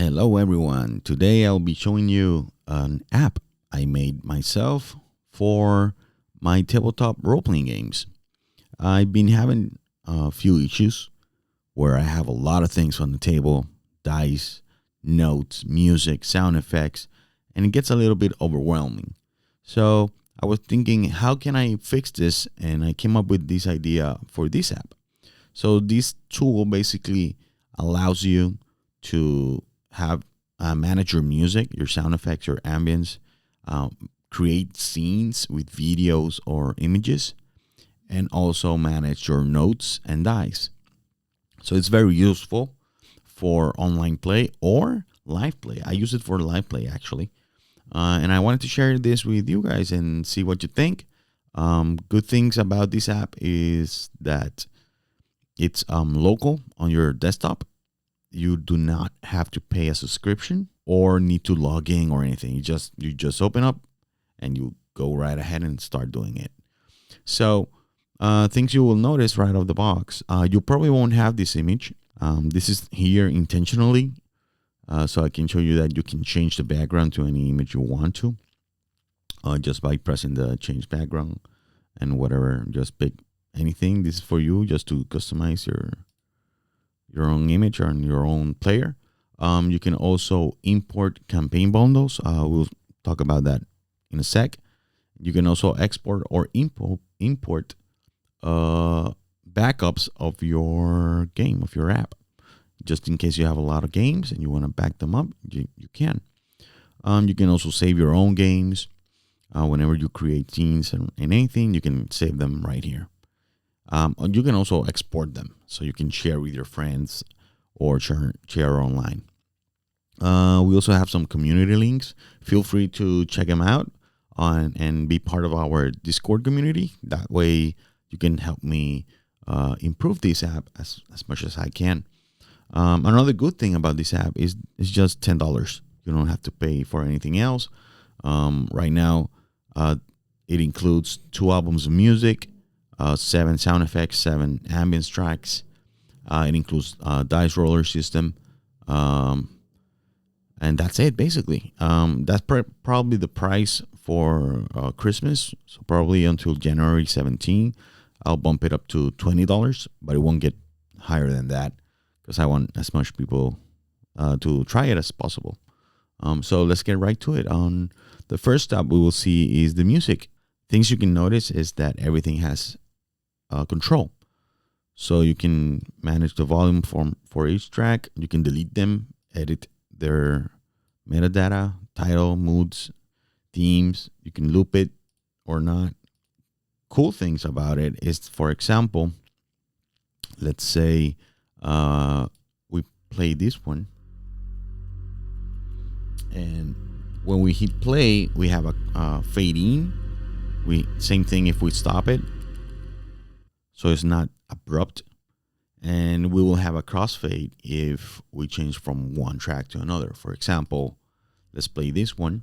Hello everyone. Today I'll be showing you an app I made myself for my tabletop role-playing games. I've been having a few issues where I have a lot of things on the table, dice, notes, music, sound effects, and it gets a little bit overwhelming. So I was thinking, how can I fix this? And I came up with this idea for this app. So this tool basically allows you to have manage your music, your sound effects, your ambience, create scenes with videos or images, and also manage your notes and dice. So it's very useful for online play or live play. I use it for live play actually, and I wanted to share this with you guys and see what you think. Good things about this app is that it's local on your desktop. You do not have to pay a subscription or need to log in or anything. You just open up and you go right ahead and start doing it. So things you will notice right off the box. You probably won't have this image. This is here intentionally, so I can show you that you can change the background to any image you want to, just by pressing the change background and whatever. Just pick anything. This is for you, just to customize your own image on your own player. You can also import campaign bundles. We'll talk about that in a sec. You can also export or import backups of your game, of your app, just in case you have a lot of games and you want to back them up. You can. You can also save your own games. Whenever you create scenes and anything, you can save them right here. You can also export them so you can share with your friends or share online. We also have some community links. Feel free to check them out and be part of our Discord community. That way you can help me improve this app as much as I can. Another good thing about this app is it's just $10. You don't have to pay for anything else. Right now, it includes 2 albums of music, 7 sound effects, 7 ambience tracks. It includes dice roller system, and that's it basically. That's probably the price for Christmas. So probably until January 17, I'll bump it up to $20, but it won't get higher than that because I want as much people to try it as possible. So let's get right to it. On the first step we will see is the music. Things you can notice is that everything has control. So you can manage the volume for each track. You can delete them, edit their metadata, title, moods, themes. You can loop it or not. Cool things about it is, for example, let's say we play this one. And when we hit play, we have a fade in. Same thing if we stop it. So it's not abrupt. And we will have a crossfade if we change from one track to another. For example, let's play this one.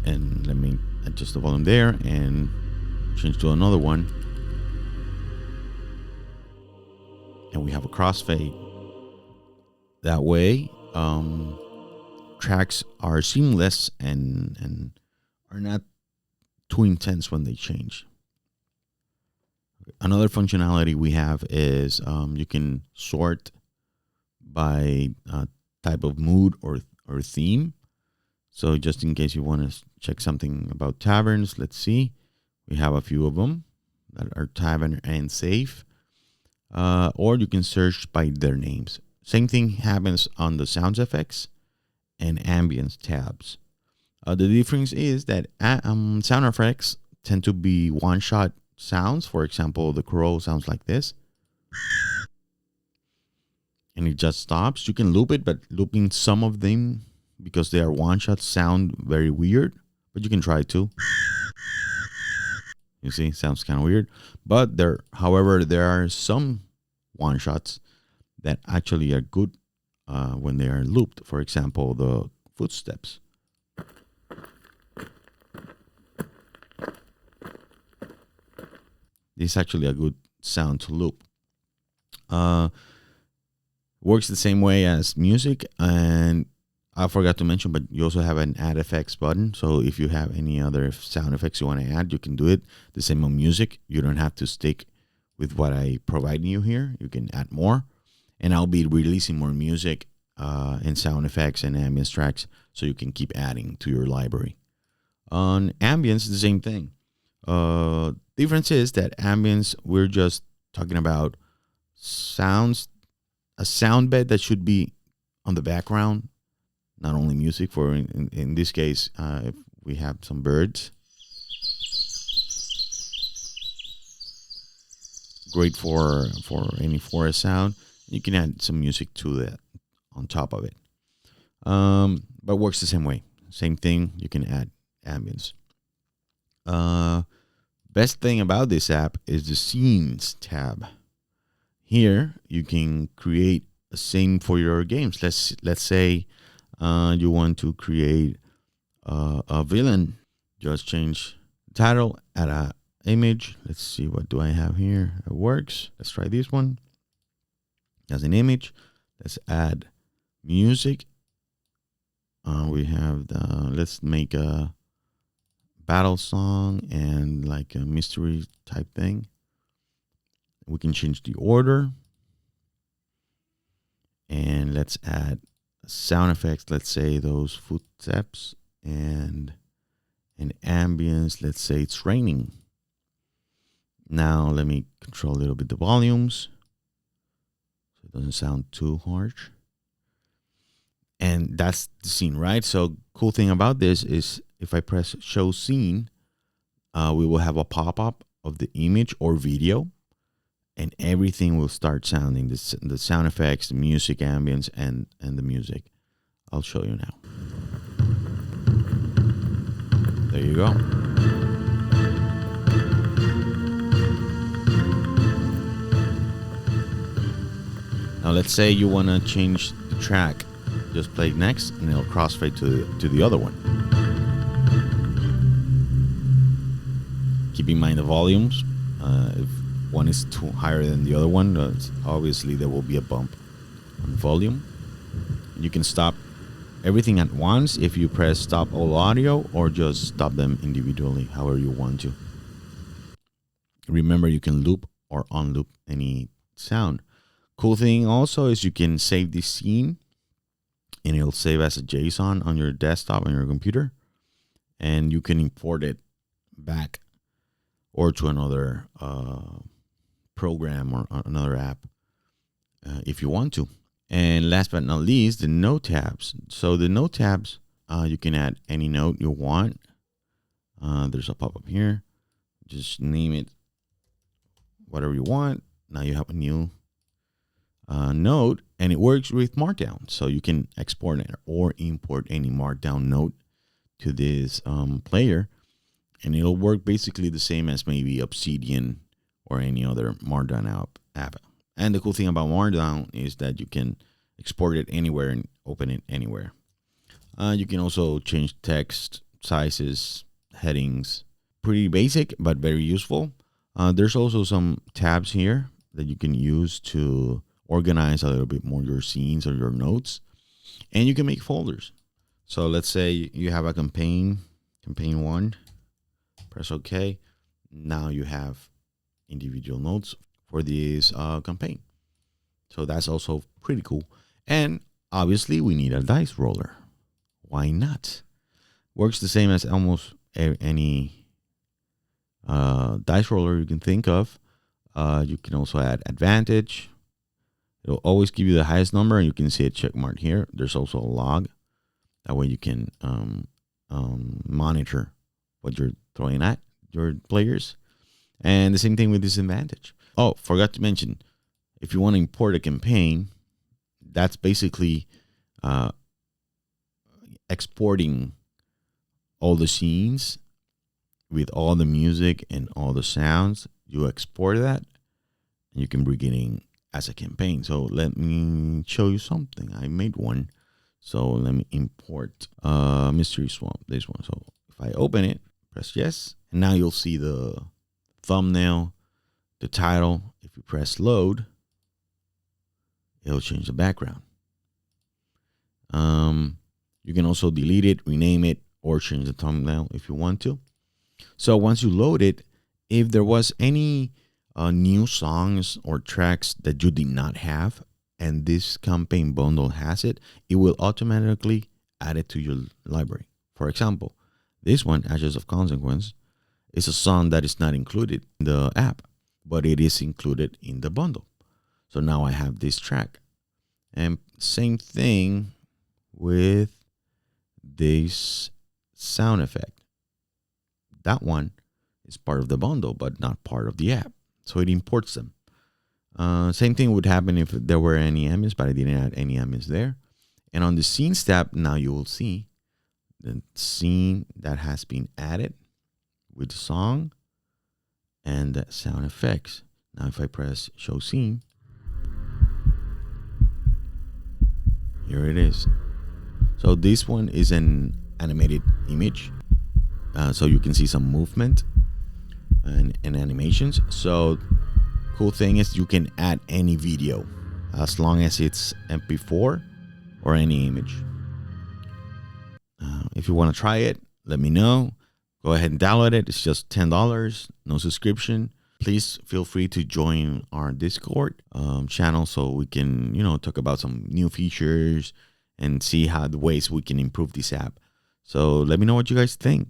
And let me adjust the volume there and change to another one. And we have a crossfade. That way, tracks are seamless and are not too intense when they change. Another functionality we have is you can sort by type of mood or theme. So just in case you want to check something about taverns, let's see. We have a few of them that are tavern and safe. Or you can search by their names. Same thing happens on the sound effects and ambience tabs. The difference is that sound effects tend to be one-shot sounds. For example, the crow sounds like this. And it just stops. You can loop it, but looping some of them, because they are one-shot, sound very weird. But you can try it too. You see, sounds kind of weird. But however, there are some one-shots that actually are good when they are looped. For example, the footsteps. This is actually a good sound to loop. Works the same way as music, and I forgot to mention, but you also have an add effects button. So if you have any other sound effects you want to add, you can do it. The same on music. You don't have to stick with what I provided you here. You can add more, and I'll be releasing more music and sound effects and ambience tracks, so you can keep adding to your library. On ambience, the same thing. Difference is that ambience, we're just talking about sounds, a sound bed that should be on the background, not only music. For in this case, if we have some birds, great for any forest sound. You can add some music to that on top of it. But works the same way. Same thing. You can add ambience. Best thing about this app is the scenes tab. Here you can create a scene for your games. Let's say you want to create a villain. Just change the title, add a image. Let's see, what do I have here? It works. Let's try this one as an image. Let's add music. We have let's make a battle song and like a mystery type thing. We can change the order, and let's add sound effects. Let's say those footsteps, and an ambience. Let's say it's raining. Now let me control a little bit the volumes so it doesn't sound too harsh. And that's the scene, right? So cool thing about this is if I press show scene, we will have a pop-up of the image or video, and everything will start sounding, the sound effects, the music, ambience, and the music. I'll show you now. There you go. Now let's say you want to change the track. Just play next, and it'll crossfade to the other one. Keep in mind the volumes. If one is too higher than the other one, obviously there will be a bump on volume. You can stop everything at once if you press stop all audio, or just stop them individually, however you want to. Remember, you can loop or unloop any sound. Cool thing also is you can save this scene, and it'll save as a JSON on your desktop, on your computer, and you can import it back or to another program or another app if you want to. And last but not least, the note tabs. So the note tabs, you can add any note you want. There's a pop-up here. Just name it whatever you want. Now you have a new note, and it works with Markdown. So you can export it or import any Markdown note to this player, and it'll work basically the same as maybe Obsidian or any other Markdown app. And the cool thing about Markdown is that you can export it anywhere and open it anywhere. You can also change text sizes, headings. Pretty basic, but very useful. There's also some tabs here that you can use to organize a little bit more your scenes or your notes. And you can make folders. So let's say you have a campaign 1. Press OK. Now you have individual notes for this campaign. So that's also pretty cool. And obviously we need a dice roller. Why not? Works the same as almost any dice roller you can think of. You can also add advantage. It'll always give you the highest number, and you can see it checkmarked here. There's also a log. That way you can monitor what you're throwing at your players. And the same thing with disadvantage. Oh, forgot to mention, if you want to import a campaign, that's basically exporting all the scenes with all the music and all the sounds. You export that, and you can begin it as a campaign. So let me show you something. I made one. So let me import Mystery Swamp, this one. So if I open it, press yes, and now you'll see the thumbnail, the title. If you press load, it'll change the background. You can also delete it, rename it, or change the thumbnail if you want to. So once you load it, if there was any new songs or tracks that you did not have, and this campaign bundle has it, it will automatically add it to your library. For example, this one, Ashes of Consequence, is a song that is not included in the app, but it is included in the bundle. So now I have this track. And same thing with this sound effect. That one is part of the bundle, but not part of the app. So it imports them. Same thing would happen if there were any ambience, but I didn't add any ambience there. And on the scenes tab, now you will see the scene that has been added with the song and the sound effects. Now if I press show scene, here it is. So this one is an animated image. So you can see some movement and animations. So cool thing is you can add any video as long as it's MP4 or any image. If you want to try it, let me know. Go ahead and download it. It's just $10, no subscription. Please feel free to join our Discord channel so we can, talk about some new features and see how the ways we can improve this app. So let me know what you guys think.